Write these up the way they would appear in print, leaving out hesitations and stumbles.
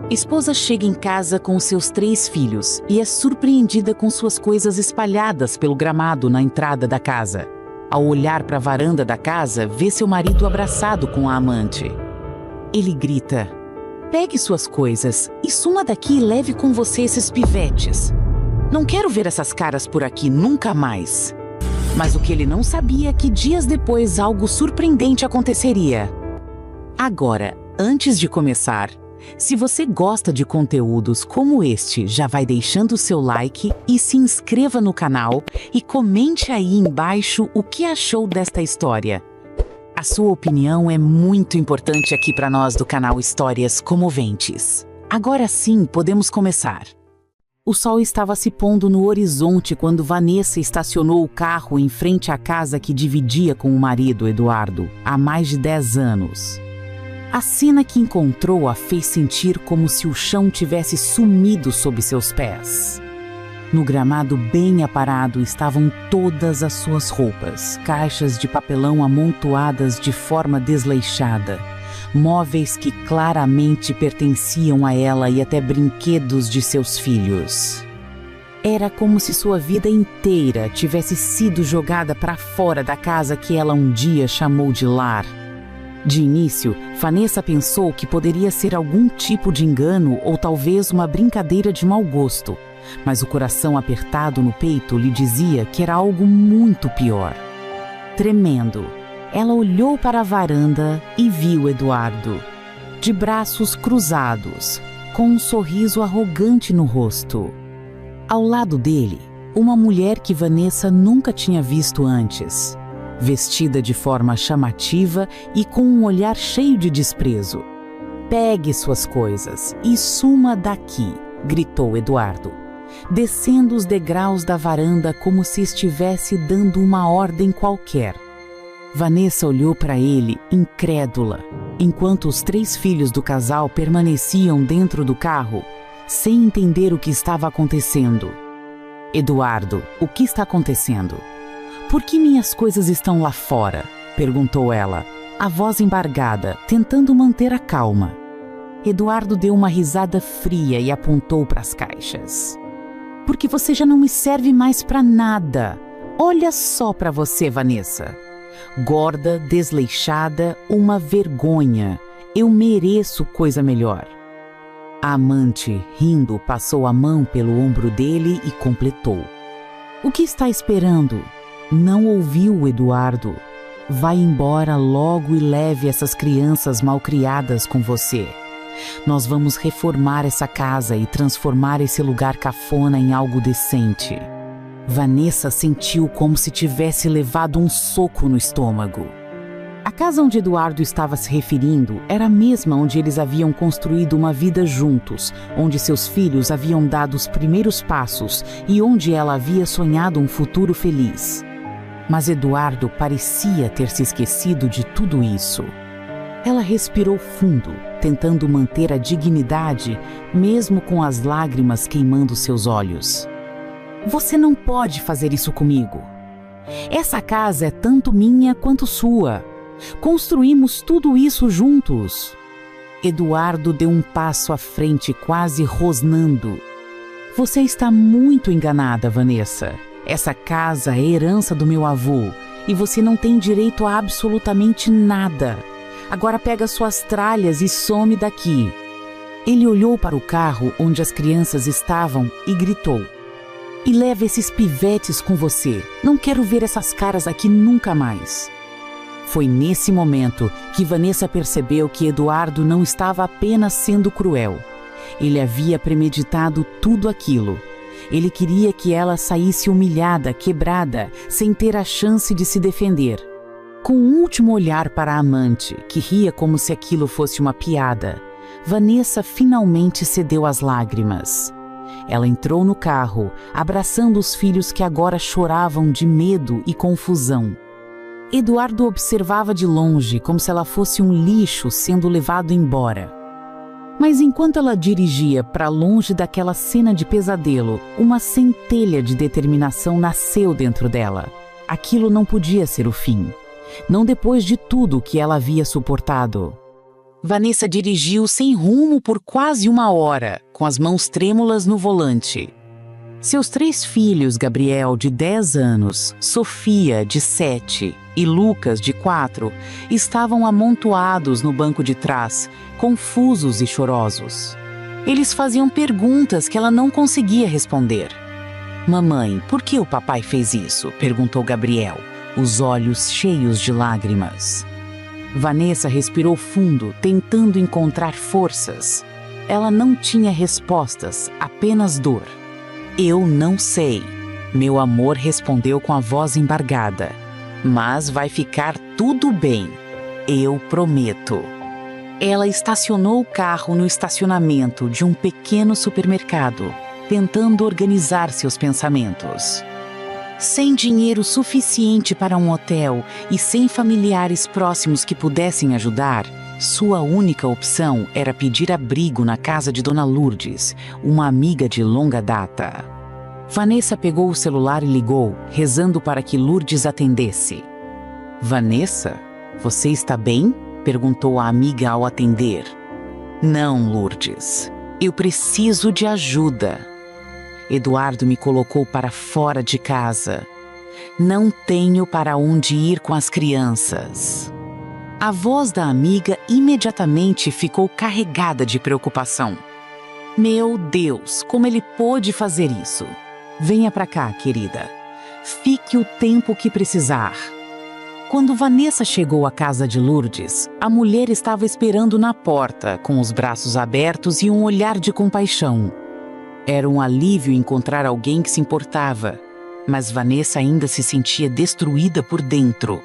Esposa chega em casa com seus 3 filhos e é surpreendida com suas coisas espalhadas pelo gramado na entrada da casa. Ao olhar para a varanda da casa, vê seu marido abraçado com a amante. Ele grita: "Pegue suas coisas e suma daqui e leve com você esses pivetes. Não quero ver essas caras por aqui nunca mais." Mas o que ele não sabia é que dias depois algo surpreendente aconteceria. Agora, antes de começar, se você gosta de conteúdos como este, já vai deixando o seu like e se inscreva no canal e comente aí embaixo o que achou desta história. A sua opinião é muito importante aqui para nós do canal Histórias Comoventes. Agora sim, podemos começar. O sol estava se pondo no horizonte quando Vanessa estacionou o carro em frente à casa que dividia com o marido, Eduardo, há mais de 10 anos. A cena que encontrou a fez sentir como se o chão tivesse sumido sob seus pés. No gramado bem aparado estavam todas as suas roupas, caixas de papelão amontoadas de forma desleixada, móveis que claramente pertenciam a ela e até brinquedos de seus filhos. Era como se sua vida inteira tivesse sido jogada para fora da casa que ela um dia chamou de lar. De início, Vanessa pensou que poderia ser algum tipo de engano ou talvez uma brincadeira de mau gosto, mas o coração apertado no peito lhe dizia que era algo muito pior. Tremendo, ela olhou para a varanda e viu Eduardo, de braços cruzados, com um sorriso arrogante no rosto. Ao lado dele, uma mulher que Vanessa nunca tinha visto antes, vestida de forma chamativa e com um olhar cheio de desprezo. "Pegue suas coisas e suma daqui", gritou Eduardo, descendo os degraus da varanda como se estivesse dando uma ordem qualquer. Vanessa olhou para ele, incrédula, enquanto os 3 filhos do casal permaneciam dentro do carro, sem entender o que estava acontecendo. "Eduardo, o que está acontecendo? Por que minhas coisas estão lá fora?", perguntou ela, a voz embargada, tentando manter a calma. Eduardo deu uma risada fria e apontou para as caixas. "Porque você já não me serve mais para nada. Olha só para você, Vanessa. Gorda, desleixada, uma vergonha. Eu mereço coisa melhor." A amante, rindo, passou a mão pelo ombro dele e completou: "O que está esperando? Não ouviu o Eduardo? Vai embora logo e leve essas crianças malcriadas com você. Nós vamos reformar essa casa e transformar esse lugar cafona em algo decente." Vanessa sentiu como se tivesse levado um soco no estômago. A casa onde Eduardo estava se referindo era a mesma onde eles haviam construído uma vida juntos, onde seus filhos haviam dado os primeiros passos e onde ela havia sonhado um futuro feliz. Mas Eduardo parecia ter se esquecido de tudo isso. Ela respirou fundo, tentando manter a dignidade, mesmo com as lágrimas queimando seus olhos. "Você não pode fazer isso comigo. Essa casa é tanto minha quanto sua. Construímos tudo isso juntos." Eduardo deu um passo à frente, quase rosnando. "Você está muito enganada, Vanessa. Essa casa é herança do meu avô e você não tem direito a absolutamente nada. Agora pega suas tralhas e some daqui." Ele olhou para o carro onde as crianças estavam e gritou: "E leve esses pivetes com você. Não quero ver essas caras aqui nunca mais." Foi nesse momento que Vanessa percebeu que Eduardo não estava apenas sendo cruel. Ele havia premeditado tudo aquilo. Ele queria que ela saísse humilhada, quebrada, sem ter a chance de se defender. Com um último olhar para a amante, que ria como se aquilo fosse uma piada, Vanessa finalmente cedeu às lágrimas. Ela entrou no carro, abraçando os filhos que agora choravam de medo e confusão. Eduardo observava de longe, como se ela fosse um lixo sendo levado embora. Mas enquanto ela dirigia para longe daquela cena de pesadelo, uma centelha de determinação nasceu dentro dela. Aquilo não podia ser o fim. Não depois de tudo que ela havia suportado. Vanessa dirigiu sem rumo por quase 1 hora, com as mãos trêmulas no volante. Seus 3 filhos, Gabriel, de 10 anos, Sofia, de 7 e Lucas, de 4, estavam amontoados no banco de trás, confusos e chorosos. Eles faziam perguntas que ela não conseguia responder. "Mamãe, por que o papai fez isso?", perguntou Gabriel, os olhos cheios de lágrimas. Vanessa respirou fundo, tentando encontrar forças. Ela não tinha respostas, apenas dor. "Eu não sei", meu amor respondeu com a voz embargada. "Mas vai ficar tudo bem. Eu prometo." Ela estacionou o carro no estacionamento de um pequeno supermercado, tentando organizar seus pensamentos. Sem dinheiro suficiente para um hotel e sem familiares próximos que pudessem ajudar, sua única opção era pedir abrigo na casa de Dona Lourdes, uma amiga de longa data. Vanessa pegou o celular e ligou, rezando para que Lourdes atendesse. "Vanessa, você está bem?", perguntou a amiga ao atender. "Não, Lourdes. Eu preciso de ajuda. Eduardo me colocou para fora de casa. Não tenho para onde ir com as crianças." A voz da amiga imediatamente ficou carregada de preocupação. "Meu Deus, como ele pôde fazer isso? Venha para cá, querida. Fique o tempo que precisar." Quando Vanessa chegou à casa de Lourdes, a mulher estava esperando na porta, com os braços abertos e um olhar de compaixão. Era um alívio encontrar alguém que se importava, mas Vanessa ainda se sentia destruída por dentro.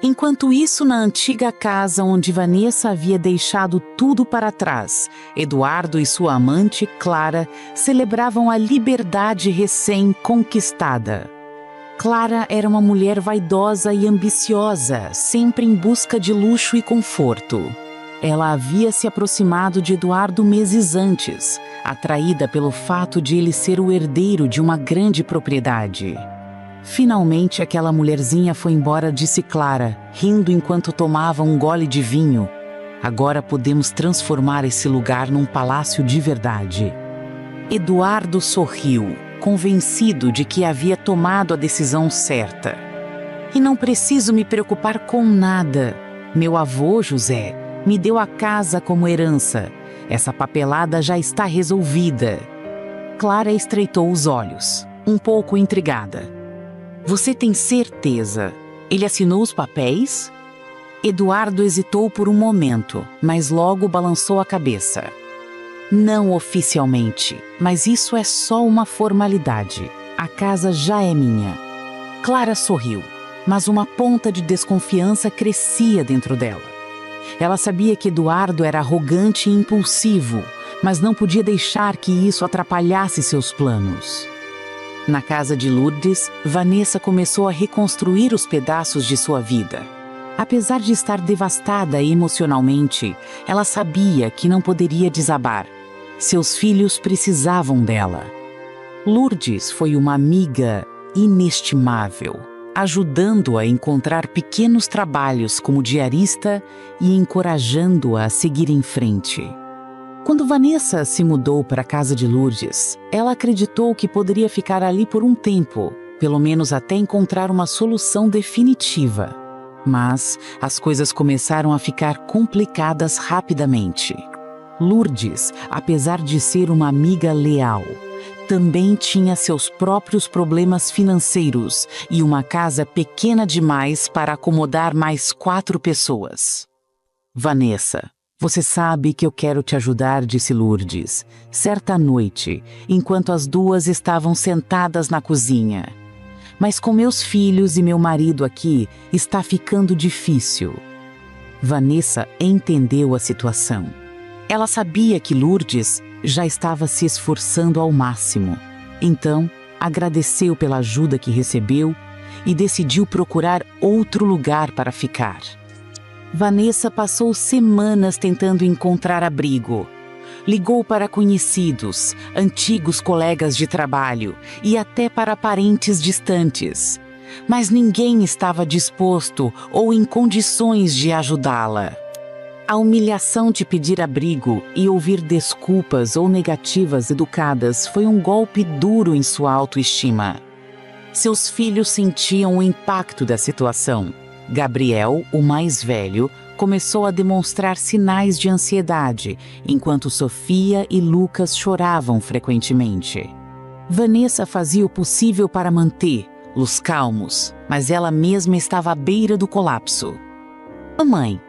Enquanto isso, na antiga casa onde Vanessa havia deixado tudo para trás, Eduardo e sua amante, Clara, celebravam a liberdade recém-conquistada. Clara era uma mulher vaidosa e ambiciosa, sempre em busca de luxo e conforto. Ela havia se aproximado de Eduardo meses antes, atraída pelo fato de ele ser o herdeiro de uma grande propriedade. "Finalmente aquela mulherzinha foi embora", disse Clara, rindo enquanto tomava um gole de vinho. "Agora podemos transformar esse lugar num palácio de verdade." Eduardo sorriu, convencido de que havia tomado a decisão certa. "E não preciso me preocupar com nada. Meu avô, José, me deu a casa como herança. Essa papelada já está resolvida." Clara estreitou os olhos, um pouco intrigada. "Você tem certeza? Ele assinou os papéis?" Eduardo hesitou por um momento, mas logo balançou a cabeça. "Não oficialmente, mas isso é só uma formalidade. A casa já é minha." Clara sorriu, mas uma ponta de desconfiança crescia dentro dela. Ela sabia que Eduardo era arrogante e impulsivo, mas não podia deixar que isso atrapalhasse seus planos. Na casa de Lourdes, Vanessa começou a reconstruir os pedaços de sua vida. Apesar de estar devastada emocionalmente, ela sabia que não poderia desabar. Seus filhos precisavam dela. Lourdes foi uma amiga inestimável, ajudando-a a encontrar pequenos trabalhos como diarista e encorajando-a a seguir em frente. Quando Vanessa se mudou para a casa de Lourdes, ela acreditou que poderia ficar ali por um tempo, pelo menos até encontrar uma solução definitiva. Mas as coisas começaram a ficar complicadas rapidamente. Lourdes, apesar de ser uma amiga leal, também tinha seus próprios problemas financeiros e uma casa pequena demais para acomodar mais 4 pessoas. "Vanessa, você sabe que eu quero te ajudar", disse Lourdes, certa noite, enquanto as duas estavam sentadas na cozinha. "Mas com meus filhos e meu marido aqui, está ficando difícil." Vanessa entendeu a situação. Ela sabia que Lourdes já estava se esforçando ao máximo. Então, agradeceu pela ajuda que recebeu e decidiu procurar outro lugar para ficar. Vanessa passou semanas tentando encontrar abrigo. Ligou para conhecidos, antigos colegas de trabalho e até para parentes distantes. Mas ninguém estava disposto ou em condições de ajudá-la. A humilhação de pedir abrigo e ouvir desculpas ou negativas educadas foi um golpe duro em sua autoestima. Seus filhos sentiam o impacto da situação. Gabriel, o mais velho, começou a demonstrar sinais de ansiedade, enquanto Sofia e Lucas choravam frequentemente. Vanessa fazia o possível para mantê-los calmos, mas ela mesma estava à beira do colapso. "Mamãe,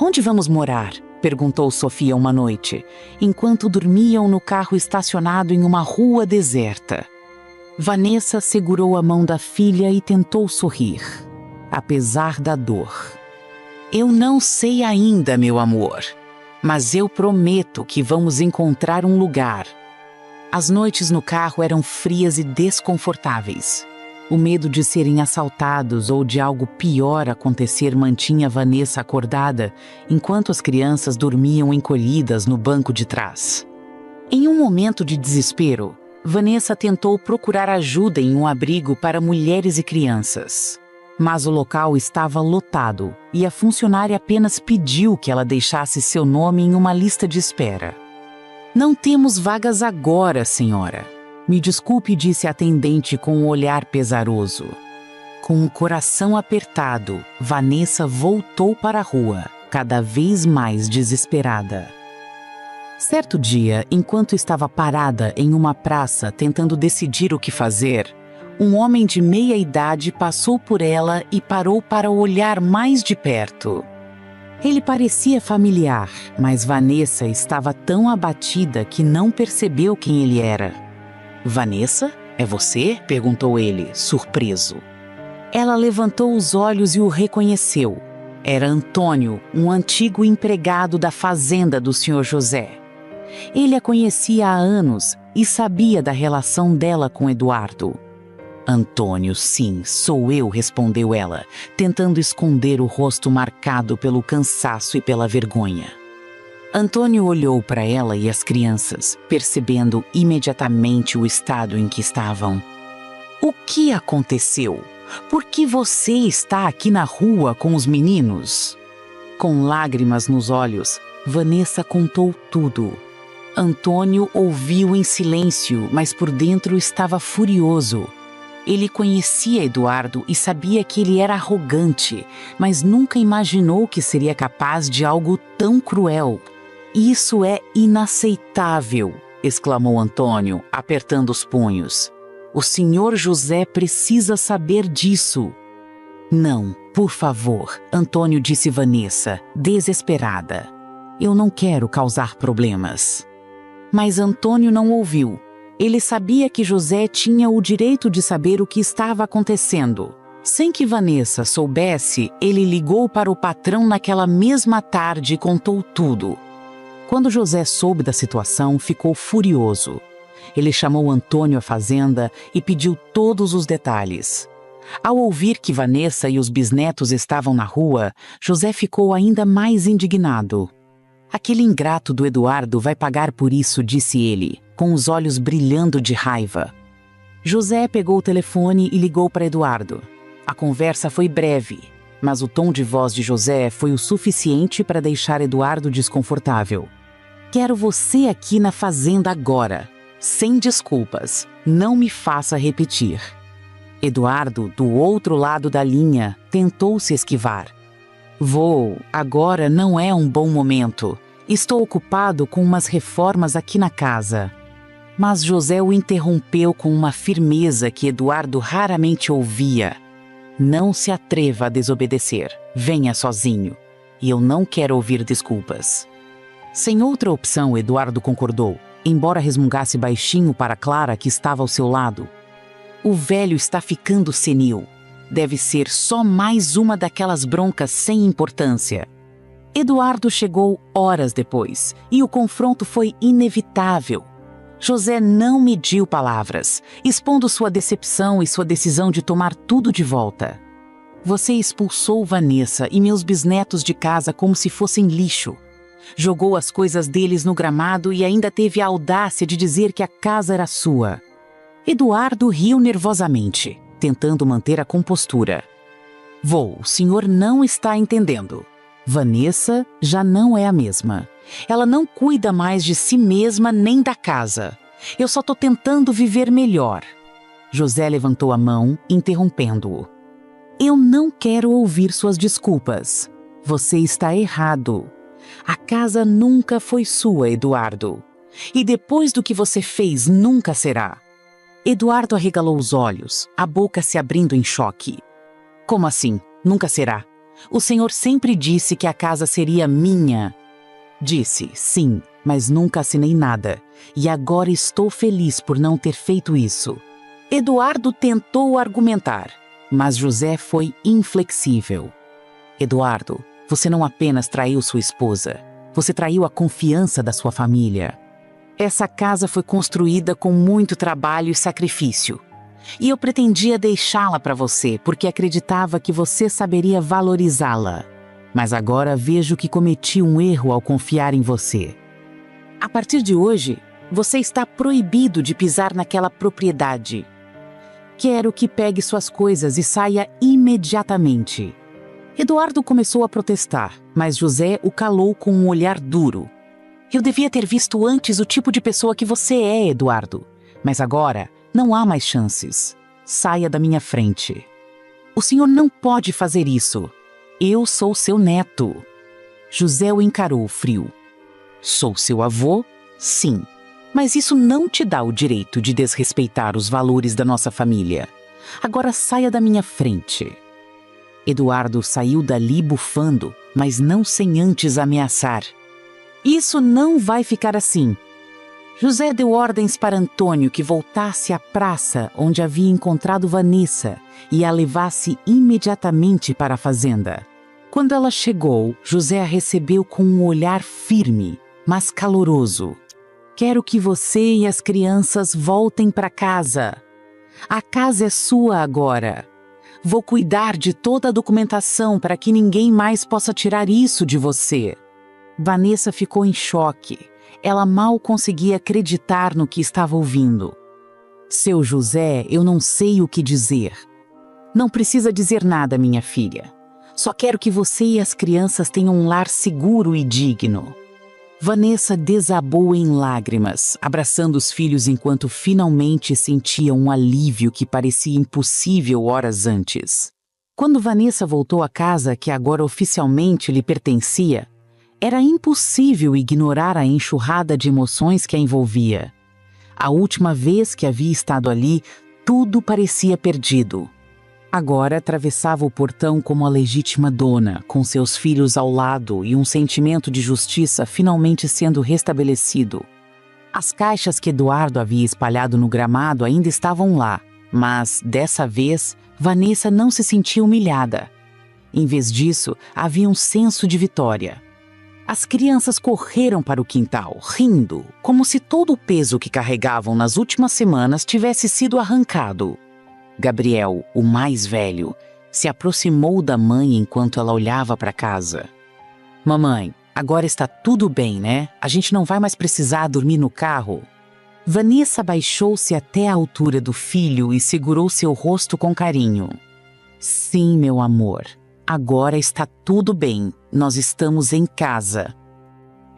onde vamos morar?" perguntou Sofia uma noite, enquanto dormiam no carro estacionado em uma rua deserta. Vanessa segurou a mão da filha e tentou sorrir, apesar da dor. "Eu não sei ainda, meu amor, mas eu prometo que vamos encontrar um lugar." As noites no carro eram frias e desconfortáveis. O medo de serem assaltados ou de algo pior acontecer mantinha Vanessa acordada, enquanto as crianças dormiam encolhidas no banco de trás. Em um momento de desespero, Vanessa tentou procurar ajuda em um abrigo para mulheres e crianças. Mas o local estava lotado e a funcionária apenas pediu que ela deixasse seu nome em uma lista de espera. "Não temos vagas agora, senhora. Me desculpe", disse a atendente com um olhar pesaroso. Com o coração apertado, Vanessa voltou para a rua, cada vez mais desesperada. Certo dia, enquanto estava parada em uma praça tentando decidir o que fazer, um homem de meia idade passou por ela e parou para olhar mais de perto. Ele parecia familiar, mas Vanessa estava tão abatida que não percebeu quem ele era. "Vanessa, é você?" perguntou ele, surpreso. Ela levantou os olhos e o reconheceu. Era Antônio, um antigo empregado da fazenda do Sr. José. Ele a conhecia há anos e sabia da relação dela com Eduardo. "Antônio, sim, sou eu", respondeu ela, tentando esconder o rosto marcado pelo cansaço e pela vergonha. Antônio olhou para ela e as crianças, percebendo imediatamente o estado em que estavam. "O que aconteceu? Por que você está aqui na rua com os meninos?" Com lágrimas nos olhos, Vanessa contou tudo. Antônio ouviu em silêncio, mas por dentro estava furioso. Ele conhecia Eduardo e sabia que ele era arrogante, mas nunca imaginou que seria capaz de algo tão cruel. "Isso é inaceitável", exclamou Antônio, apertando os punhos. "O senhor José precisa saber disso." "Não, por favor", Antônio disse Vanessa, desesperada. "Eu não quero causar problemas." Mas Antônio não ouviu. Ele sabia que José tinha o direito de saber o que estava acontecendo. Sem que Vanessa soubesse, ele ligou para o patrão naquela mesma tarde e contou tudo. Quando José soube da situação, ficou furioso. Ele chamou Antônio à fazenda e pediu todos os detalhes. Ao ouvir que Vanessa e os bisnetos estavam na rua, José ficou ainda mais indignado. "Aquele ingrato do Eduardo vai pagar por isso", disse ele, com os olhos brilhando de raiva. José pegou o telefone e ligou para Eduardo. A conversa foi breve, mas o tom de voz de José foi o suficiente para deixar Eduardo desconfortável. "Quero você aqui na fazenda agora, sem desculpas. Não me faça repetir." Eduardo, do outro lado da linha, tentou se esquivar. "Vou, agora não é um bom momento. Estou ocupado com umas reformas aqui na casa." Mas José o interrompeu com uma firmeza que Eduardo raramente ouvia. "Não se atreva a desobedecer. Venha sozinho. E eu não quero ouvir desculpas." Sem outra opção, Eduardo concordou, embora resmungasse baixinho para Clara, que estava ao seu lado. "O velho está ficando senil. Deve ser só mais uma daquelas broncas sem importância." Eduardo chegou horas depois, e o confronto foi inevitável. José não mediu palavras, expondo sua decepção e sua decisão de tomar tudo de volta. "Você expulsou Vanessa e meus bisnetos de casa como se fossem lixo. Jogou as coisas deles no gramado e ainda teve a audácia de dizer que a casa era sua." Eduardo riu nervosamente, tentando manter a compostura. O senhor não está entendendo. Vanessa já não é a mesma. Ela não cuida mais de si mesma nem da casa. Eu só tô tentando viver melhor. José levantou a mão, interrompendo-o. Eu não quero ouvir suas desculpas. Você está errado. A casa nunca foi sua, Eduardo. E depois do que você fez, nunca será. Eduardo arregalou os olhos, a boca se abrindo em choque. Como assim? Nunca será? O senhor sempre disse que a casa seria minha. Disse, sim, mas nunca assinei nada. E agora estou feliz por não ter feito isso. Eduardo tentou argumentar, mas José foi inflexível. Eduardo, você não apenas traiu sua esposa, você traiu a confiança da sua família. Essa casa foi construída com muito trabalho e sacrifício. E eu pretendia deixá-la para você porque acreditava que você saberia valorizá-la. Mas agora vejo que cometi um erro ao confiar em você. A partir de hoje, você está proibido de pisar naquela propriedade. Quero que pegue suas coisas e saia imediatamente. Eduardo começou a protestar, mas José o calou com um olhar duro. Eu devia ter visto antes o tipo de pessoa que você é, Eduardo. Mas agora não há mais chances. Saia da minha frente. O senhor não pode fazer isso. Eu sou seu neto. José o encarou frio. Sou seu avô? Sim. Mas isso não te dá o direito de desrespeitar os valores da nossa família. Agora saia da minha frente. Eduardo saiu dali bufando, mas não sem antes ameaçar. Isso não vai ficar assim. José deu ordens para Antônio que voltasse à praça onde havia encontrado Vanessa e a levasse imediatamente para a fazenda. Quando ela chegou, José a recebeu com um olhar firme, mas caloroso. Quero que você e as crianças voltem para casa. A casa é sua agora. Vou cuidar de toda a documentação para que ninguém mais possa tirar isso de você. Vanessa ficou em choque. Ela mal conseguia acreditar no que estava ouvindo. Seu José, eu não sei o que dizer. Não precisa dizer nada, minha filha. Só quero que você e as crianças tenham um lar seguro e digno. Vanessa desabou em lágrimas, abraçando os filhos enquanto finalmente sentia um alívio que parecia impossível horas antes. Quando Vanessa voltou à casa que agora oficialmente lhe pertencia, era impossível ignorar a enxurrada de emoções que a envolvia. A última vez que havia estado ali, tudo parecia perdido. Agora atravessava o portão como a legítima dona, com seus filhos ao lado e um sentimento de justiça finalmente sendo restabelecido. As caixas que Eduardo havia espalhado no gramado ainda estavam lá, mas, dessa vez, Vanessa não se sentia humilhada. Em vez disso, havia um senso de vitória. As crianças correram para o quintal, rindo, como se todo o peso que carregavam nas últimas semanas tivesse sido arrancado. Gabriel, o mais velho, se aproximou da mãe enquanto ela olhava para casa. Mamãe, agora está tudo bem, né? A gente não vai mais precisar dormir no carro. Vanessa baixou-se até a altura do filho e segurou seu rosto com carinho. Sim, meu amor. Agora está tudo bem. Nós estamos em casa.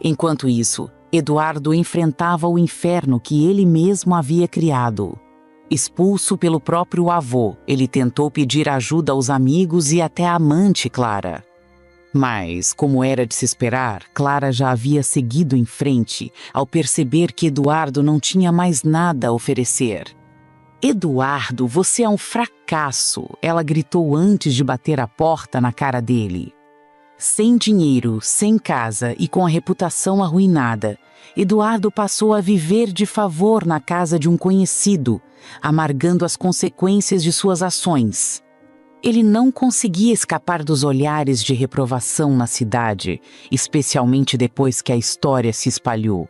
Enquanto isso, Eduardo enfrentava o inferno que ele mesmo havia criado. Expulso pelo próprio avô, ele tentou pedir ajuda aos amigos e até à amante Clara. Mas, como era de se esperar, Clara já havia seguido em frente ao perceber que Eduardo não tinha mais nada a oferecer. Eduardo, você é um fracasso, ela gritou antes de bater a porta na cara dele. Sem dinheiro, sem casa e com a reputação arruinada, Eduardo passou a viver de favor na casa de um conhecido, amargando as consequências de suas ações. Ele não conseguia escapar dos olhares de reprovação na cidade, especialmente depois que a história se espalhou.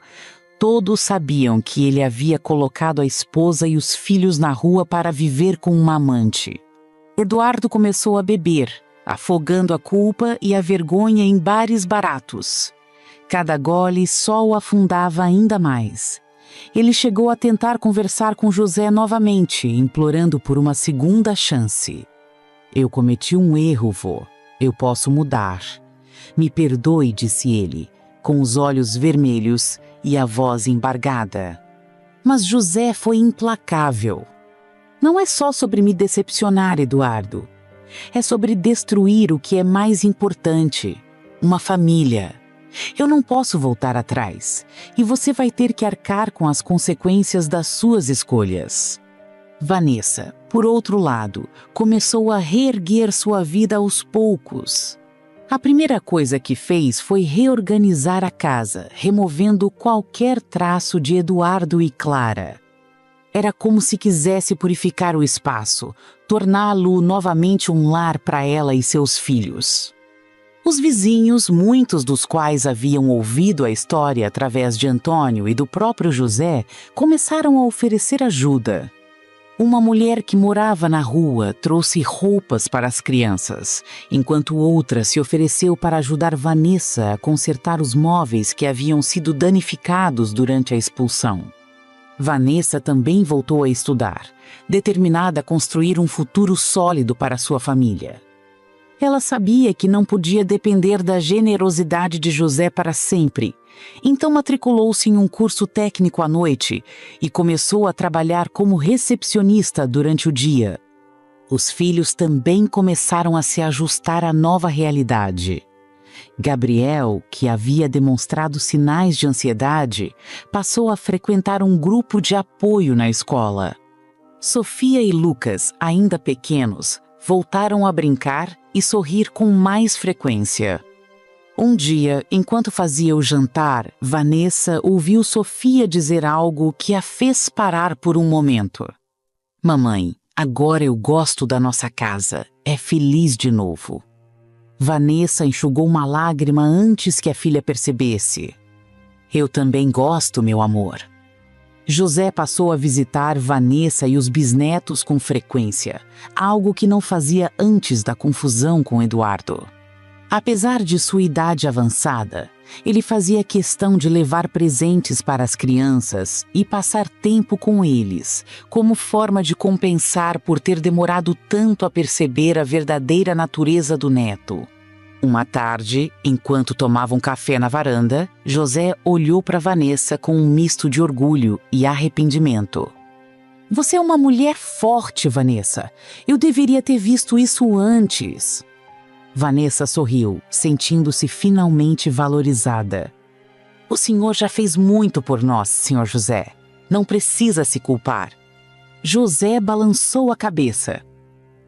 Todos sabiam que ele havia colocado a esposa e os filhos na rua para viver com uma amante. Eduardo começou a beber, afogando a culpa e a vergonha em bares baratos. Cada gole só o afundava ainda mais. Ele chegou a tentar conversar com José novamente, implorando por uma segunda chance. Eu cometi um erro, vô. Eu posso mudar. Me perdoe, disse ele, com os olhos vermelhos e a voz embargada. Mas José foi implacável. Não é só sobre me decepcionar, Eduardo. É sobre destruir o que é mais importante, uma família. Eu não posso voltar atrás, e você vai ter que arcar com as consequências das suas escolhas. Vanessa, por outro lado, começou a reerguer sua vida aos poucos. A primeira coisa que fez foi reorganizar a casa, removendo qualquer traço de Eduardo e Clara. Era como se quisesse purificar o espaço, torná-lo novamente um lar para ela e seus filhos. Os vizinhos, muitos dos quais haviam ouvido a história através de Antônio e do próprio José, começaram a oferecer ajuda. Uma mulher que morava na rua trouxe roupas para as crianças, enquanto outra se ofereceu para ajudar Vanessa a consertar os móveis que haviam sido danificados durante a expulsão. Vanessa também voltou a estudar, determinada a construir um futuro sólido para sua família. Ela sabia que não podia depender da generosidade de José para sempre, então matriculou-se em um curso técnico à noite e começou a trabalhar como recepcionista durante o dia. Os filhos também começaram a se ajustar à nova realidade. Gabriel, que havia demonstrado sinais de ansiedade, passou a frequentar um grupo de apoio na escola. Sofia e Lucas, ainda pequenos, voltaram a brincar e sorrir com mais frequência. Um dia, enquanto fazia o jantar, Vanessa ouviu Sofia dizer algo que a fez parar por um momento. Mamãe, agora eu gosto da nossa casa. É feliz de novo. Vanessa enxugou uma lágrima antes que a filha percebesse. Eu também gosto, meu amor. José passou a visitar Vanessa e os bisnetos com frequência, algo que não fazia antes da confusão com Eduardo. Apesar de sua idade avançada, ele fazia questão de levar presentes para as crianças e passar tempo com eles, como forma de compensar por ter demorado tanto a perceber a verdadeira natureza do neto. Uma tarde, enquanto tomavam café na varanda, José olhou para Vanessa com um misto de orgulho e arrependimento. Você é uma mulher forte, Vanessa. Eu deveria ter visto isso antes. Vanessa sorriu, sentindo-se finalmente valorizada. O senhor já fez muito por nós, senhor José. Não precisa se culpar. José balançou a cabeça.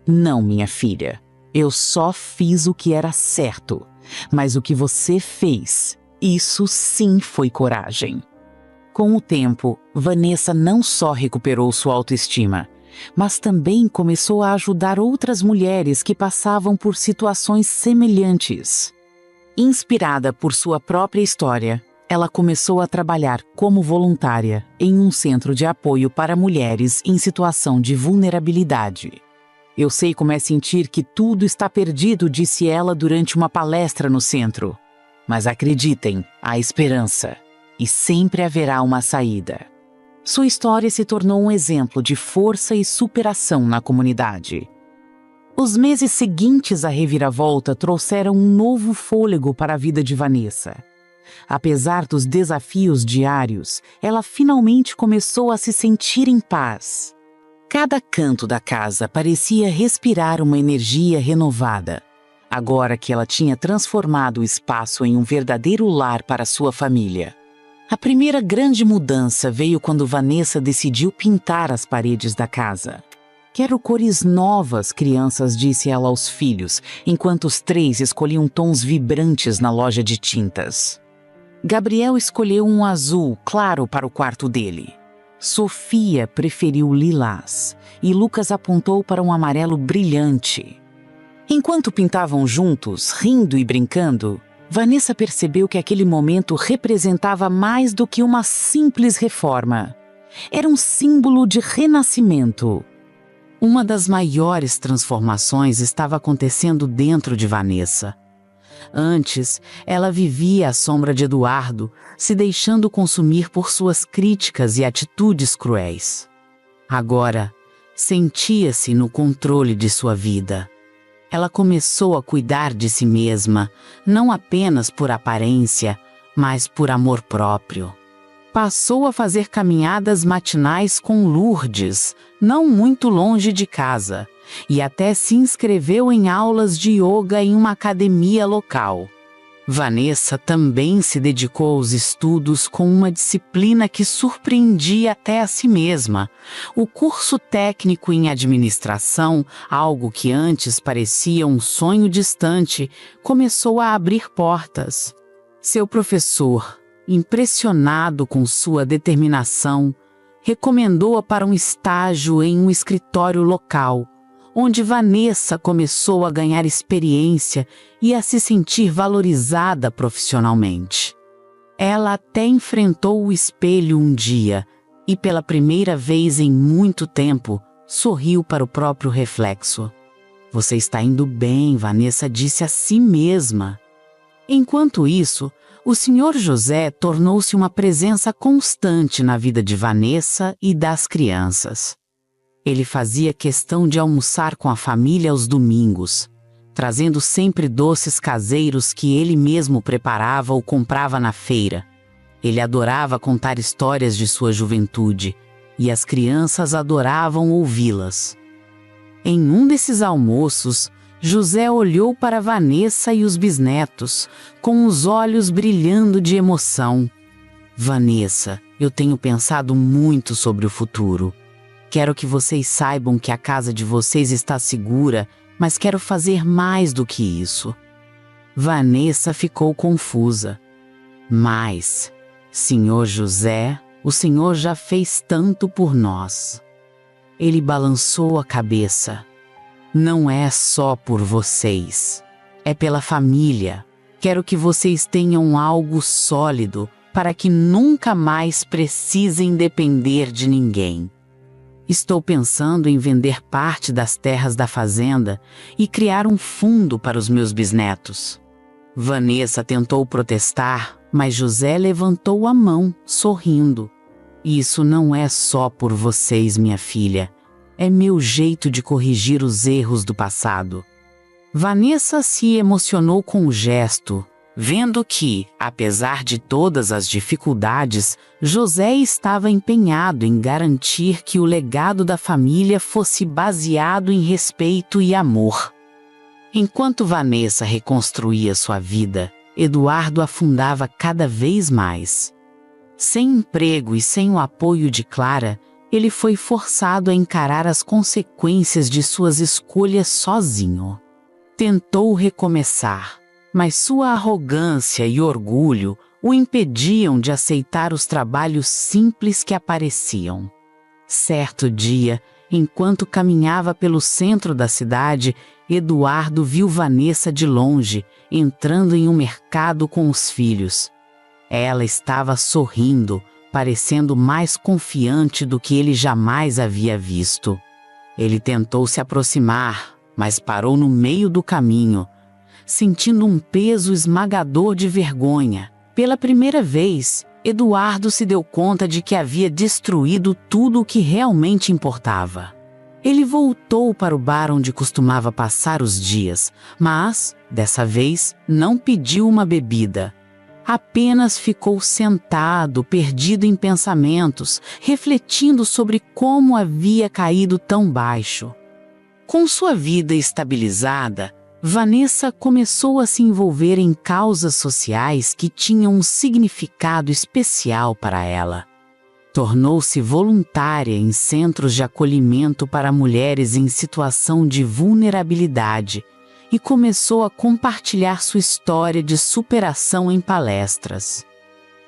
Não, minha filha. Eu só fiz o que era certo. Mas o que você fez, isso sim foi coragem. Com o tempo, Vanessa não só recuperou sua autoestima, mas também começou a ajudar outras mulheres que passavam por situações semelhantes. Inspirada por sua própria história, ela começou a trabalhar como voluntária em um centro de apoio para mulheres em situação de vulnerabilidade. Eu sei como é sentir que tudo está perdido, disse ela durante uma palestra no centro. Mas acreditem, há esperança. E sempre haverá uma saída. Sua história se tornou um exemplo de força e superação na comunidade. Os meses seguintes à reviravolta trouxeram um novo fôlego para a vida de Vanessa. Apesar dos desafios diários, ela finalmente começou a se sentir em paz. Cada canto da casa parecia respirar uma energia renovada, agora que ela tinha transformado o espaço em um verdadeiro lar para sua família. A primeira grande mudança veio quando Vanessa decidiu pintar as paredes da casa. Quero cores novas, crianças, disse ela aos filhos, enquanto os três escolhiam tons vibrantes na loja de tintas. Gabriel escolheu um azul claro para o quarto dele. Sofia preferiu lilás e Lucas apontou para um amarelo brilhante. Enquanto pintavam juntos, rindo e brincando, Vanessa percebeu que aquele momento representava mais do que uma simples reforma. Era um símbolo de renascimento. Uma das maiores transformações estava acontecendo dentro de Vanessa. Antes, ela vivia à sombra de Eduardo, se deixando consumir por suas críticas e atitudes cruéis. Agora, sentia-se no controle de sua vida. ela começou a cuidar de si mesma, não apenas por aparência, mas por amor próprio. Passou a fazer caminhadas matinais com Lourdes, não muito longe de casa, e até se inscreveu em aulas de yoga em uma academia local. Vanessa também se dedicou aos estudos com uma disciplina que surpreendia até a si mesma. O curso técnico em administração, algo que antes parecia um sonho distante, começou a abrir portas. Seu professor, impressionado com sua determinação, recomendou-a para um estágio em um escritório local, onde Vanessa começou a ganhar experiência e a se sentir valorizada profissionalmente. Ela até enfrentou o espelho um dia e, pela primeira vez em muito tempo, sorriu para o próprio reflexo. "Você está indo bem", Vanessa disse a si mesma. Enquanto isso, o Sr. José tornou-se uma presença constante na vida de Vanessa e das crianças. Ele fazia questão de almoçar com a família aos domingos, trazendo sempre doces caseiros que ele mesmo preparava ou comprava na feira. Ele adorava contar histórias de sua juventude, e as crianças adoravam ouvi-las. Em um desses almoços, José olhou para Vanessa e os bisnetos, com os olhos brilhando de emoção. "Vanessa, eu tenho pensado muito sobre o futuro. Quero que vocês saibam que a casa de vocês está segura, mas quero fazer mais do que isso." Vanessa ficou confusa. "Mas, Senhor José, o Senhor já fez tanto por nós." Ele balançou a cabeça. "Não é só por vocês. É pela família. Quero que vocês tenham algo sólido para que nunca mais precisem depender de ninguém. Estou pensando em vender parte das terras da fazenda e criar um fundo para os meus bisnetos." Vanessa tentou protestar, mas José levantou a mão, sorrindo. "Isso não é só por vocês, minha filha. É meu jeito de corrigir os erros do passado." Vanessa se emocionou com o gesto, vendo que, apesar de todas as dificuldades, José estava empenhado em garantir que o legado da família fosse baseado em respeito e amor. Enquanto Vanessa reconstruía sua vida, Eduardo afundava cada vez mais. Sem emprego e sem o apoio de Clara, ele foi forçado a encarar as consequências de suas escolhas sozinho. Tentou recomeçar, mas sua arrogância e orgulho o impediam de aceitar os trabalhos simples que apareciam. Certo dia, enquanto caminhava pelo centro da cidade, Eduardo viu Vanessa de longe, entrando em um mercado com os filhos. Ela estava sorrindo, parecendo mais confiante do que ele jamais havia visto. Ele tentou se aproximar, mas parou no meio do caminho, sentindo um peso esmagador de vergonha. Pela primeira vez, Eduardo se deu conta de que havia destruído tudo o que realmente importava. Ele voltou para o bar onde costumava passar os dias, mas, dessa vez, não pediu uma bebida. Apenas ficou sentado, perdido em pensamentos, refletindo sobre como havia caído tão baixo. Com sua vida estabilizada, Vanessa começou a se envolver em causas sociais que tinham um significado especial para ela. Tornou-se voluntária em centros de acolhimento para mulheres em situação de vulnerabilidade e começou a compartilhar sua história de superação em palestras.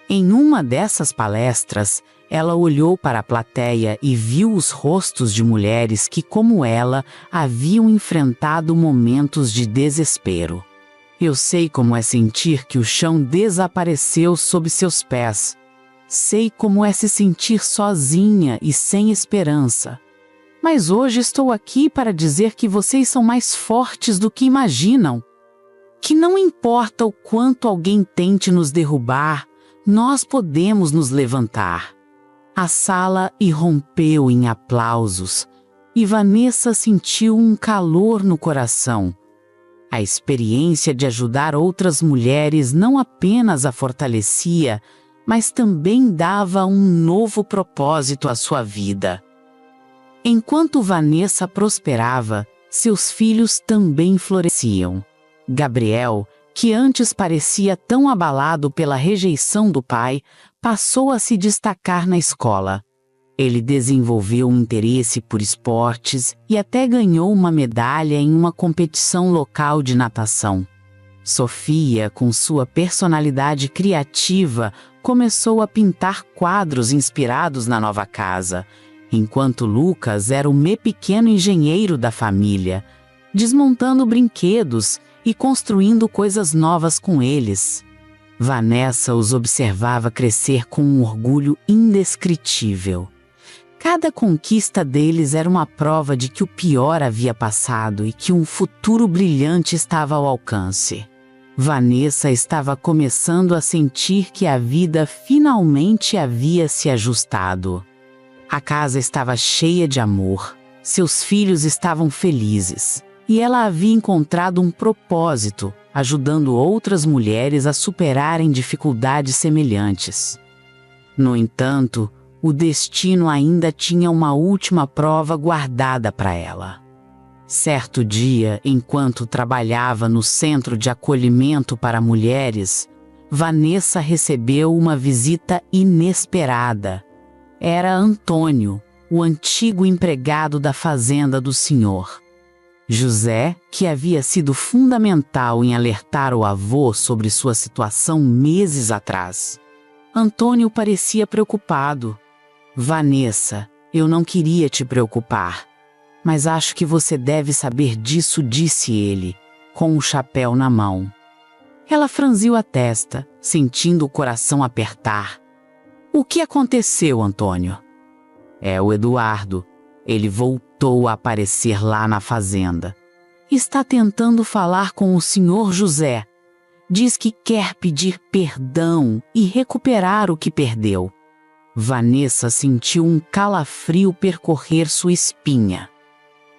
Em uma dessas palestras, ela olhou para a plateia e viu os rostos de mulheres que, como ela, haviam enfrentado momentos de desespero. "Eu sei como é sentir que o chão desapareceu sob seus pés. Sei como é se sentir sozinha e sem esperança. Mas hoje estou aqui para dizer que vocês são mais fortes do que imaginam. Que não importa o quanto alguém tente nos derrubar, nós podemos nos levantar." A sala irrompeu em aplausos e Vanessa sentiu um calor no coração, A experiência de ajudar outras mulheres não apenas a fortalecia, mas também dava um novo propósito à sua vida. Enquanto Vanessa prosperava, seus filhos também floresciam. Gabriel, que antes parecia tão abalado pela rejeição do pai, passou a se destacar na escola. Ele desenvolveu um interesse por esportes e até ganhou uma medalha em uma competição local de natação. Sofia, com sua personalidade criativa, começou a pintar quadros inspirados na nova casa, enquanto Lucas era o pequeno engenheiro da família, desmontando brinquedos e construindo coisas novas com eles. Vanessa os observava crescer com um orgulho indescritível. Cada conquista deles era uma prova de que o pior havia passado e que um futuro brilhante estava ao alcance. Vanessa estava começando a sentir que a vida finalmente havia se ajustado. A casa estava cheia de amor, seus filhos estavam felizes, e ela havia encontrado um propósito, ajudando outras mulheres a superarem dificuldades semelhantes. No entanto, o destino ainda tinha uma última prova guardada para ela. Certo dia, enquanto trabalhava no centro de acolhimento para mulheres, Vanessa recebeu uma visita inesperada. Era Antônio, o antigo empregado da fazenda do senhor. José, que havia sido fundamental em alertar o avô sobre sua situação meses atrás. Antônio parecia preocupado. Vanessa, eu não queria te preocupar, mas acho que você deve saber disso, disse ele, com o chapéu na mão. Ela franziu a testa, sentindo o coração apertar. O que aconteceu, Antônio? É o Eduardo. Ele voltou a aparecer lá na fazenda. Está tentando falar com o senhor José. Diz que quer pedir perdão e recuperar o que perdeu. Vanessa sentiu um calafrio percorrer sua espinha.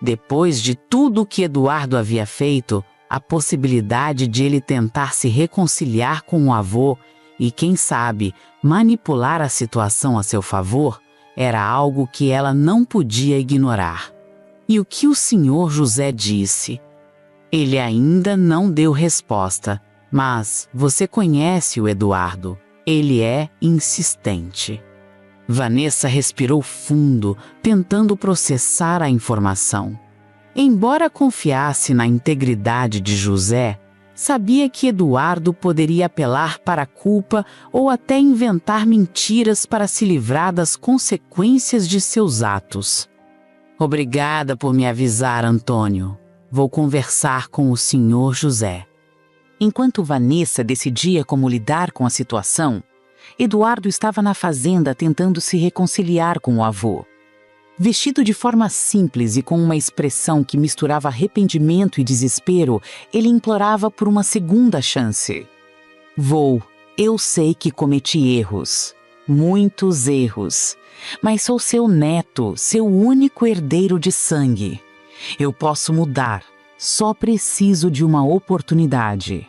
Depois de tudo o que Eduardo havia feito, a possibilidade de ele tentar se reconciliar com o avô e, quem sabe, manipular a situação a seu favor, era algo que ela não podia ignorar. E o que o senhor José disse? Ele ainda não deu resposta, mas você conhece o Eduardo. Ele é insistente. Vanessa respirou fundo, tentando processar a informação. Embora confiasse na integridade de José, sabia que Eduardo poderia apelar para a culpa ou até inventar mentiras para se livrar das consequências de seus atos. Obrigada por me avisar, Antônio. Vou conversar com o senhor José. Enquanto Vanessa decidia como lidar com a situação, Eduardo estava na fazenda tentando se reconciliar com o avô. Vestido de forma simples e com uma expressão que misturava arrependimento e desespero, ele implorava por uma segunda chance. Vô, eu sei que cometi erros, muitos erros, mas sou seu neto, seu único herdeiro de sangue. Eu posso mudar, só preciso de uma oportunidade.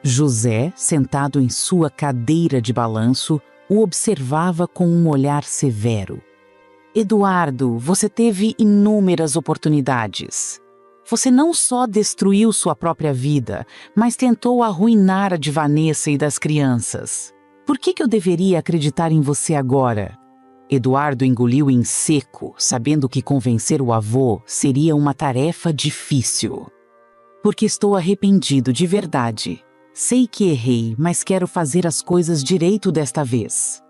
José, sentado em sua cadeira de balanço, o observava com um olhar severo. Eduardo, você teve inúmeras oportunidades. Você não só destruiu sua própria vida, mas tentou arruinar a de Vanessa e das crianças. Por que eu deveria acreditar em você agora? Eduardo engoliu em seco, sabendo que convencer o avô seria uma tarefa difícil. Porque estou arrependido de verdade. Sei que errei, mas quero fazer as coisas direito desta vez.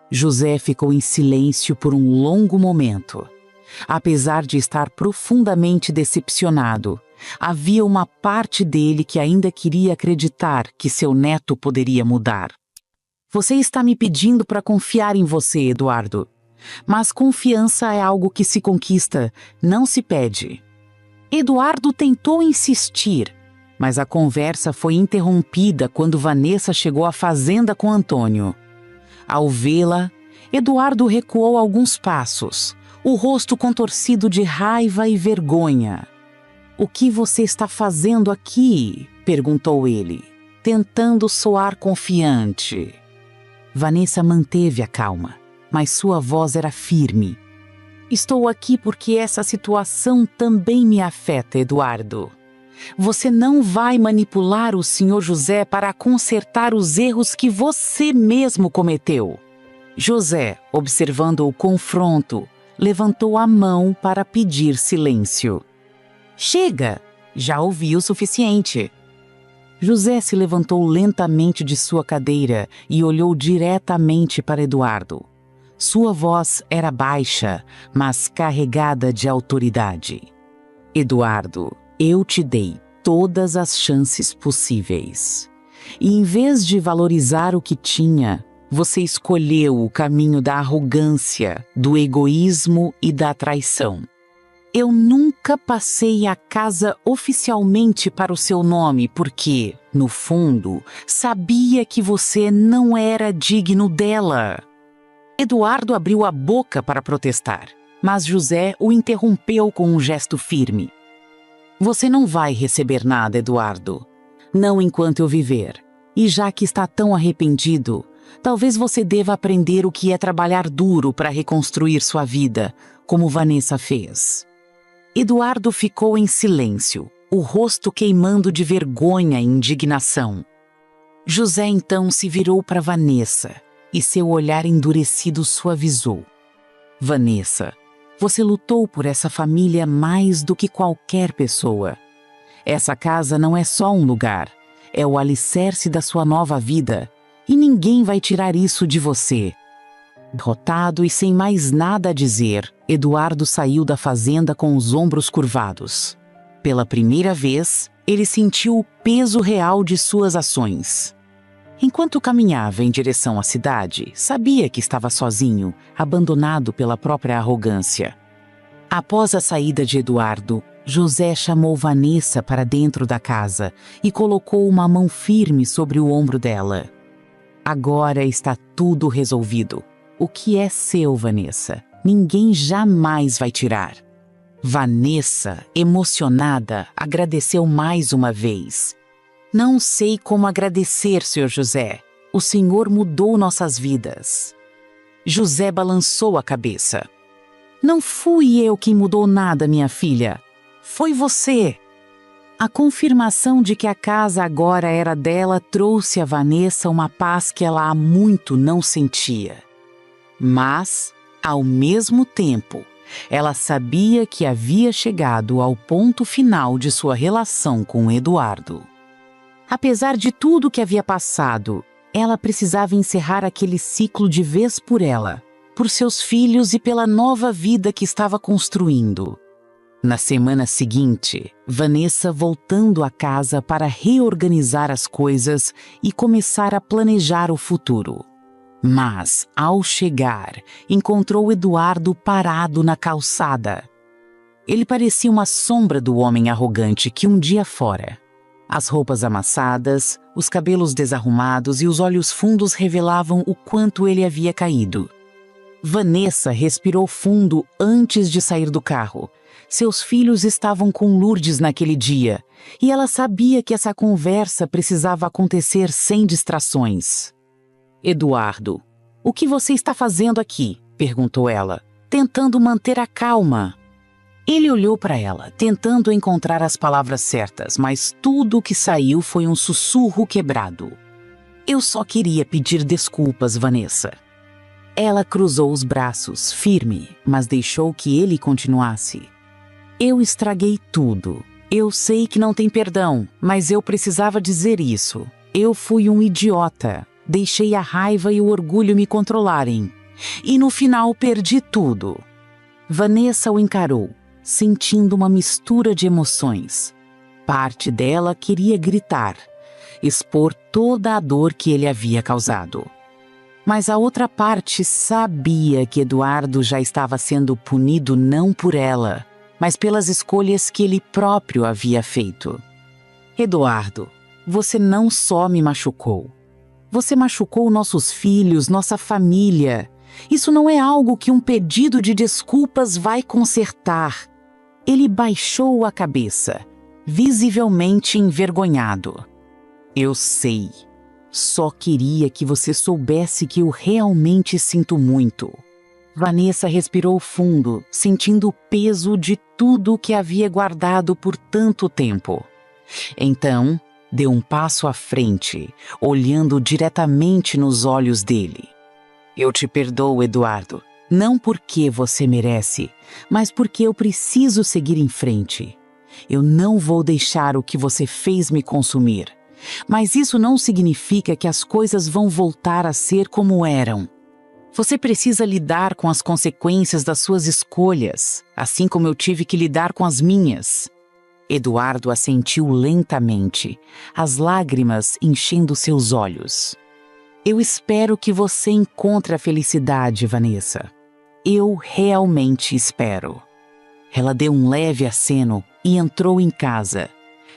José ficou em silêncio por um longo momento. Apesar de estar profundamente decepcionado, havia uma parte dele que ainda queria acreditar que seu neto poderia mudar. Você está me pedindo para confiar em você, Eduardo. Mas confiança é algo que se conquista, não se pede. Eduardo tentou insistir, mas a conversa foi interrompida quando Vanessa chegou à fazenda com Antônio. Ao vê-la, Eduardo recuou alguns passos, o rosto contorcido de raiva e vergonha. "O que você está fazendo aqui?" perguntou ele, tentando soar confiante. Vanessa manteve a calma, mas sua voz era firme. "Estou aqui porque essa situação também me afeta, Eduardo. Você não vai manipular o Sr. José para consertar os erros que você mesmo cometeu." José, observando o confronto, levantou a mão para pedir silêncio. "Chega! Já ouvi o suficiente." José se levantou lentamente de sua cadeira e olhou diretamente para Eduardo. Sua voz era baixa, mas carregada de autoridade. "Eduardo, eu te dei todas as chances possíveis. E em vez de valorizar o que tinha, você escolheu o caminho da arrogância, do egoísmo e da traição. Eu nunca passei a casa oficialmente para o seu nome porque, no fundo, sabia que você não era digno dela." Eduardo abriu a boca para protestar, mas José o interrompeu com um gesto firme. "Você não vai receber nada, Eduardo. Não enquanto eu viver. E já que está tão arrependido, talvez você deva aprender o que é trabalhar duro para reconstruir sua vida, como Vanessa fez." Eduardo ficou em silêncio, o rosto queimando de vergonha e indignação. José então se virou para Vanessa e seu olhar endurecido suavizou. "Vanessa, você lutou por essa família mais do que qualquer pessoa. Essa casa não é só um lugar, é o alicerce da sua nova vida, e ninguém vai tirar isso de você." Derrotado e sem mais nada a dizer, Eduardo saiu da fazenda com os ombros curvados. Pela primeira vez, ele sentiu o peso real de suas ações. Enquanto caminhava em direção à cidade, sabia que estava sozinho, abandonado pela própria arrogância. Após a saída de Eduardo, José chamou Vanessa para dentro da casa e colocou uma mão firme sobre o ombro dela. "Agora está tudo resolvido. O que é seu, Vanessa, ninguém jamais vai tirar." Vanessa, emocionada, agradeceu mais uma vez. "Não sei como agradecer, Sr. José. O senhor mudou nossas vidas." José balançou a cabeça. "Não fui eu quem mudou nada, minha filha. Foi você." A confirmação de que a casa agora era dela trouxe a Vanessa uma paz que ela há muito não sentia. Mas, ao mesmo tempo, ela sabia que havia chegado ao ponto final de sua relação com Eduardo. Apesar de tudo que havia passado, ela precisava encerrar aquele ciclo de vez por ela, por seus filhos e pela nova vida que estava construindo. Na semana seguinte, Vanessa voltando à casa para reorganizar as coisas e começar a planejar o futuro. Mas, ao chegar, encontrou Eduardo parado na calçada. Ele parecia uma sombra do homem arrogante que um dia fora. As roupas amassadas, os cabelos desarrumados e os olhos fundos revelavam o quanto ele havia caído. Vanessa respirou fundo antes de sair do carro. Seus filhos estavam com Lourdes naquele dia, e ela sabia que essa conversa precisava acontecer sem distrações. "Eduardo, o que você está fazendo aqui?" perguntou ela, tentando manter a calma. Ele olhou para ela, tentando encontrar as palavras certas, mas tudo o que saiu foi um sussurro quebrado. "Eu só queria pedir desculpas, Vanessa." Ela cruzou os braços, firme, mas deixou que ele continuasse. "Eu estraguei tudo. Eu sei que não tem perdão, mas eu precisava dizer isso. Eu fui um idiota. Deixei a raiva e o orgulho me controlarem. E no final perdi tudo." Vanessa o encarou, sentindo uma mistura de emoções. Parte dela queria gritar, expor toda a dor que ele havia causado. Mas a outra parte sabia que Eduardo já estava sendo punido não por ela, mas pelas escolhas que ele próprio havia feito. "Eduardo, você não só me machucou. Você machucou nossos filhos, nossa família. Isso não é algo que um pedido de desculpas vai consertar." Ele baixou a cabeça, visivelmente envergonhado. Eu sei. Só queria que você soubesse que eu realmente sinto muito. Vanessa respirou fundo, sentindo o peso de tudo que havia guardado por tanto tempo. Então, deu um passo à frente, olhando diretamente nos olhos dele. Eu te perdoo, Eduardo. Não porque você merece, mas porque eu preciso seguir em frente. Eu não vou deixar o que você fez me consumir. Mas isso não significa que as coisas vão voltar a ser como eram. Você precisa lidar com as consequências das suas escolhas, assim como eu tive que lidar com as minhas. Eduardo assentiu lentamente, as lágrimas enchendo seus olhos. Eu espero que você encontre a felicidade, Vanessa. Eu realmente espero. Ela deu um leve aceno e entrou em casa,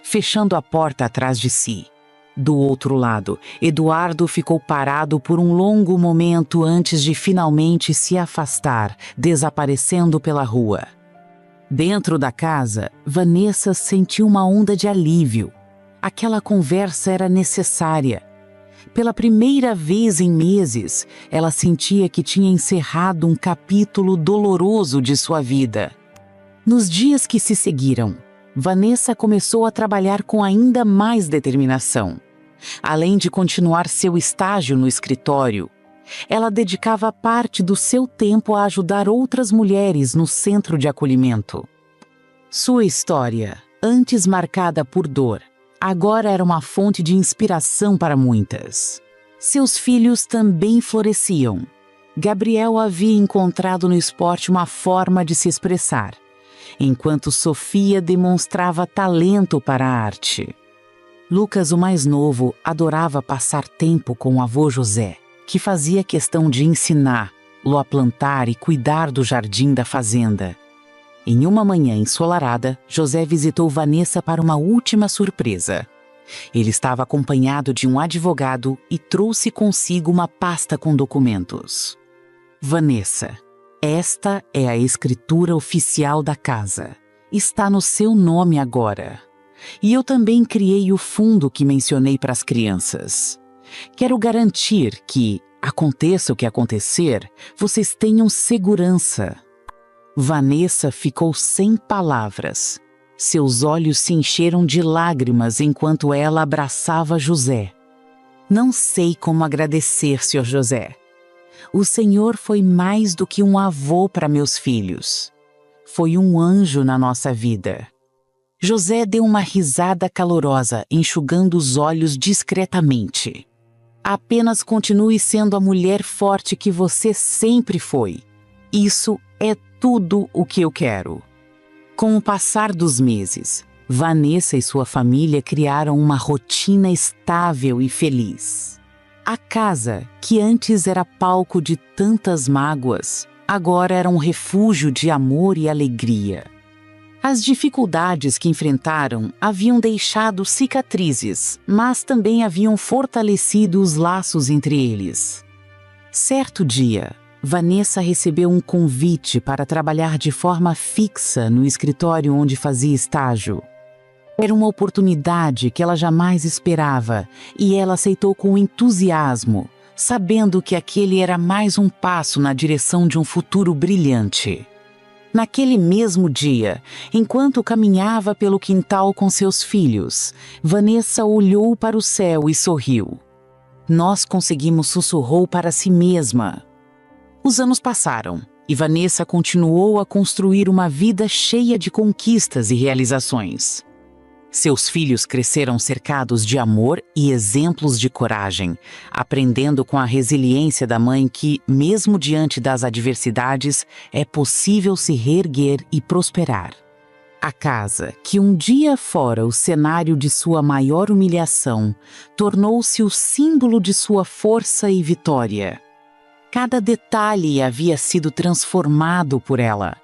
fechando a porta atrás de si. Do outro lado, Eduardo ficou parado por um longo momento antes de finalmente se afastar, desaparecendo pela rua. Dentro da casa, Vanessa sentiu uma onda de alívio. Aquela conversa era necessária. Pela primeira vez em meses, ela sentia que tinha encerrado um capítulo doloroso de sua vida. Nos dias que se seguiram, Vanessa começou a trabalhar com ainda mais determinação. Além de continuar seu estágio no escritório, ela dedicava parte do seu tempo a ajudar outras mulheres no centro de acolhimento. Sua história, antes marcada por dor, agora era uma fonte de inspiração para muitas. Seus filhos também floresciam. Gabriel havia encontrado no esporte uma forma de se expressar, enquanto Sofia demonstrava talento para a arte. Lucas, o mais novo, adorava passar tempo com o avô José, que fazia questão de ensiná-lo a plantar e cuidar do jardim da fazenda. Em uma manhã ensolarada, José visitou Vanessa para uma última surpresa. Ele estava acompanhado de um advogado e trouxe consigo uma pasta com documentos. Vanessa, esta é a escritura oficial da casa. Está no seu nome agora. E eu também criei o fundo que mencionei para as crianças. Quero garantir que, aconteça o que acontecer, vocês tenham segurança. Vanessa ficou sem palavras. Seus olhos se encheram de lágrimas enquanto ela abraçava José. Não sei como agradecer, Sr. José. O Senhor foi mais do que um avô para meus filhos. Foi um anjo na nossa vida. José deu uma risada calorosa, enxugando os olhos discretamente. Apenas continue sendo a mulher forte que você sempre foi. Isso é tudo o que eu quero. Com o passar dos meses, Vanessa e sua família criaram uma rotina estável e feliz. A casa, que antes era palco de tantas mágoas, agora era um refúgio de amor e alegria. As dificuldades que enfrentaram haviam deixado cicatrizes, mas também haviam fortalecido os laços entre eles. Certo dia, Vanessa recebeu um convite para trabalhar de forma fixa no escritório onde fazia estágio. Era uma oportunidade que ela jamais esperava e ela aceitou com entusiasmo, sabendo que aquele era mais um passo na direção de um futuro brilhante. Naquele mesmo dia, enquanto caminhava pelo quintal com seus filhos, Vanessa olhou para o céu e sorriu. Nós conseguimos, sussurrou para si mesma. Os anos passaram e Vanessa continuou a construir uma vida cheia de conquistas e realizações. Seus filhos cresceram cercados de amor e exemplos de coragem, aprendendo com a resiliência da mãe que, mesmo diante das adversidades, é possível se reerguer e prosperar. A casa, que um dia fora o cenário de sua maior humilhação, tornou-se o símbolo de sua força e vitória. Cada detalhe havia sido transformado por ela.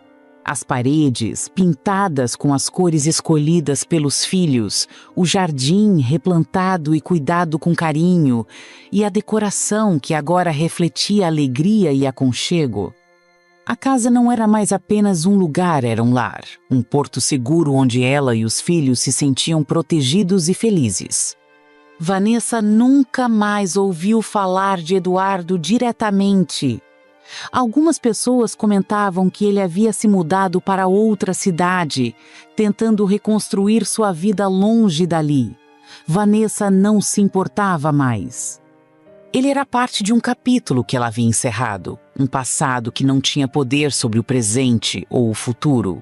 As paredes, pintadas com as cores escolhidas pelos filhos, o jardim replantado e cuidado com carinho, e a decoração que agora refletia alegria e aconchego. A casa não era mais apenas um lugar, era um lar, um porto seguro onde ela e os filhos se sentiam protegidos e felizes. Vanessa nunca mais ouviu falar de Eduardo diretamente. Algumas pessoas comentavam que ele havia se mudado para outra cidade, tentando reconstruir sua vida longe dali. Vanessa não se importava mais. Ele era parte de um capítulo que ela havia encerrado, um passado que não tinha poder sobre o presente ou o futuro.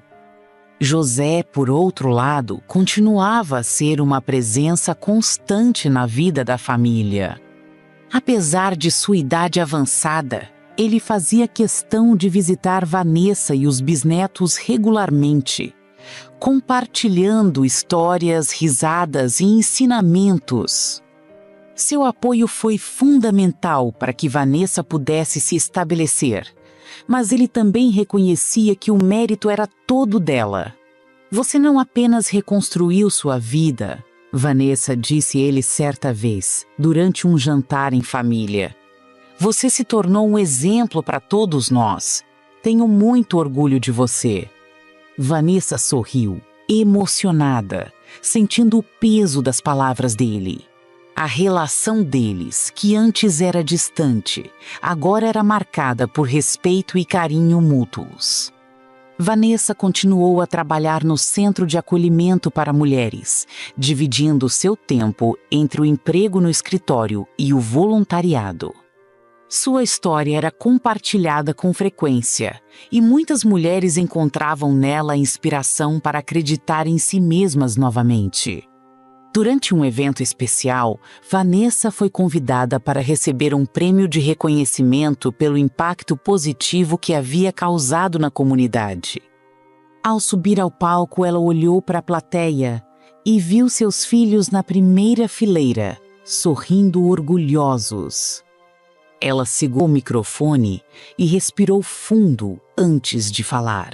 José, por outro lado, continuava a ser uma presença constante na vida da família. Apesar de sua idade avançada, ele fazia questão de visitar Vanessa e os bisnetos regularmente, compartilhando histórias, risadas e ensinamentos. Seu apoio foi fundamental para que Vanessa pudesse se estabelecer, mas ele também reconhecia que o mérito era todo dela. Você não apenas reconstruiu sua vida, Vanessa disse ele certa vez, durante um jantar em família. Você se tornou um exemplo para todos nós. Tenho muito orgulho de você. Vanessa sorriu, emocionada, sentindo o peso das palavras dele. A relação deles, que antes era distante, agora era marcada por respeito e carinho mútuos. Vanessa continuou a trabalhar no Centro de Acolhimento para Mulheres, dividindo seu tempo entre o emprego no escritório e o voluntariado. Sua história era compartilhada com frequência, e muitas mulheres encontravam nela inspiração para acreditar em si mesmas novamente. Durante um evento especial, Vanessa foi convidada para receber um prêmio de reconhecimento pelo impacto positivo que havia causado na comunidade. Ao subir ao palco, ela olhou para a plateia e viu seus filhos na primeira fileira, sorrindo orgulhosos. Ela segurou o microfone e respirou fundo antes de falar.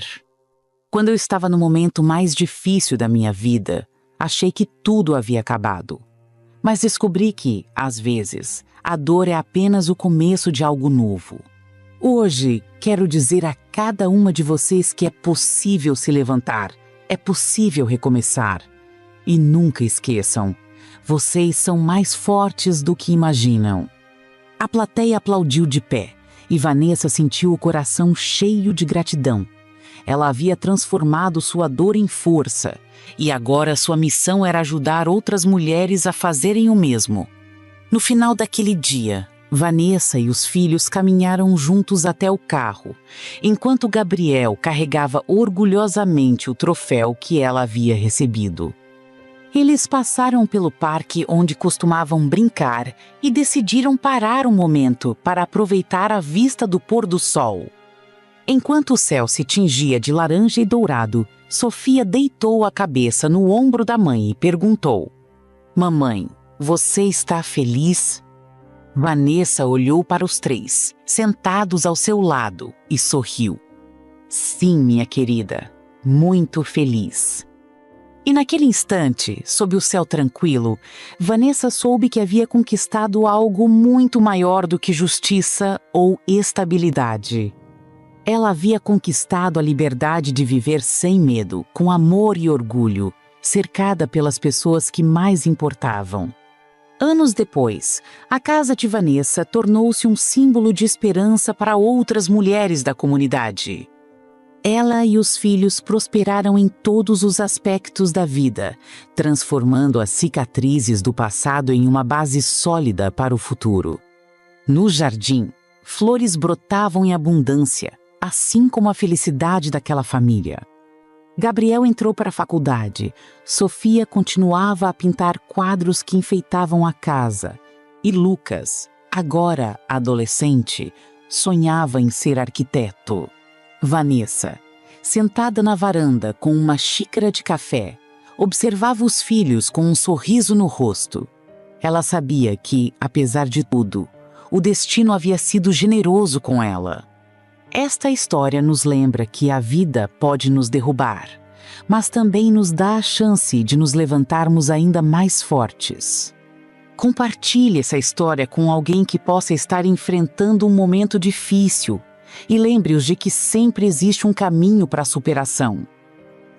Quando eu estava no momento mais difícil da minha vida, achei que tudo havia acabado. Mas descobri que, às vezes, a dor é apenas o começo de algo novo. Hoje, quero dizer a cada uma de vocês que é possível se levantar, é possível recomeçar. E nunca esqueçam, vocês são mais fortes do que imaginam. A plateia aplaudiu de pé, e Vanessa sentiu o coração cheio de gratidão. Ela havia transformado sua dor em força, e agora sua missão era ajudar outras mulheres a fazerem o mesmo. No final daquele dia, Vanessa e os filhos caminharam juntos até o carro, enquanto Gabriel carregava orgulhosamente o troféu que ela havia recebido. Eles passaram pelo parque onde costumavam brincar e decidiram parar um momento para aproveitar a vista do pôr do sol. Enquanto o céu se tingia de laranja e dourado, Sofia deitou a cabeça no ombro da mãe e perguntou: "Mamãe, você está feliz?" Vanessa olhou para os três, sentados ao seu lado, e sorriu. "Sim, minha querida, muito feliz." E naquele instante, sob o céu tranquilo, Vanessa soube que havia conquistado algo muito maior do que justiça ou estabilidade. Ela havia conquistado a liberdade de viver sem medo, com amor e orgulho, cercada pelas pessoas que mais importavam. Anos depois, a casa de Vanessa tornou-se um símbolo de esperança para outras mulheres da comunidade. Ela e os filhos prosperaram em todos os aspectos da vida, transformando as cicatrizes do passado em uma base sólida para o futuro. No jardim, flores brotavam em abundância, assim como a felicidade daquela família. Gabriel entrou para a faculdade, Sofia continuava a pintar quadros que enfeitavam a casa, e Lucas, agora adolescente, sonhava em ser arquiteto. Vanessa, sentada na varanda com uma xícara de café, observava os filhos com um sorriso no rosto. Ela sabia que, apesar de tudo, o destino havia sido generoso com ela. Esta história nos lembra que a vida pode nos derrubar, mas também nos dá a chance de nos levantarmos ainda mais fortes. Compartilhe essa história com alguém que possa estar enfrentando um momento difícil. E lembre-os de que sempre existe um caminho para a superação.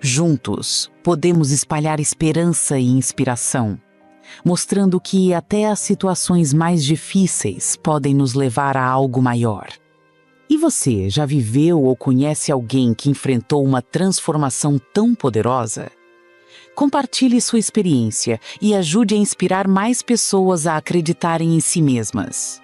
Juntos, podemos espalhar esperança e inspiração, mostrando que até as situações mais difíceis podem nos levar a algo maior. E você já viveu ou conhece alguém que enfrentou uma transformação tão poderosa? Compartilhe sua experiência e ajude a inspirar mais pessoas a acreditarem em si mesmas.